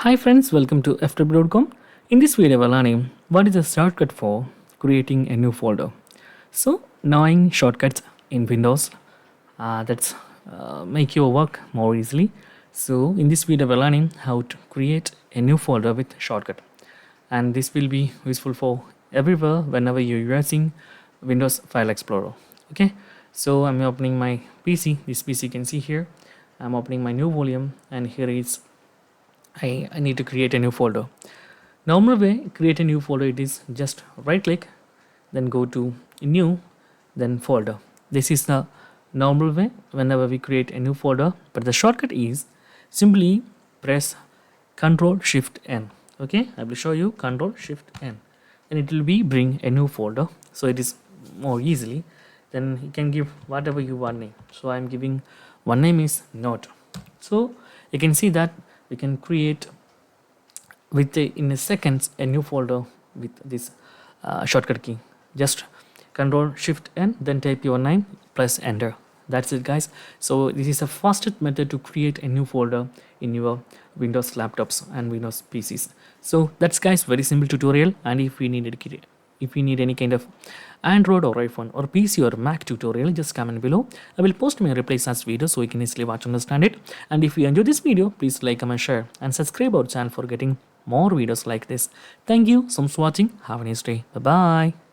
Hi friends, welcome to Ftopreview.com. In this video, we're learning what is a shortcut for creating a new folder. So, knowing shortcuts in Windows that's make your work more easily. So, in this video, we're learning how to create a new folder with shortcut, and this will be useful for everywhere whenever you're using Windows File Explorer. Okay, so I'm opening my PC. This PC you can see here. I'm opening my new volume, and here is I need to create a new folder. Normal way create a new folder, it is just right click, then go to new, then folder. This is the normal way whenever we create a new folder, but the shortcut is simply press Ctrl Shift N. Okay, I will show you Ctrl Shift N, and it will be bring a new folder, so it is more easily. Then you can give whatever you want name. So I'm giving one name is note. So you can see that we can create in a seconds a new folder with this shortcut key. Just Ctrl Shift N, then type your name, press enter. That's it, guys. So this is the fastest method to create a new folder in your Windows laptops and Windows PCs. So that's, guys, very simple tutorial. And if we need any kind of Android or iPhone or PC or Mac tutorial, just comment below. I will post my replies as video so you can easily watch and understand it. And if you enjoyed this video, please like, comment, share, and subscribe our channel for getting more videos like this. Thank you so much for watching. Have a nice day. Bye bye.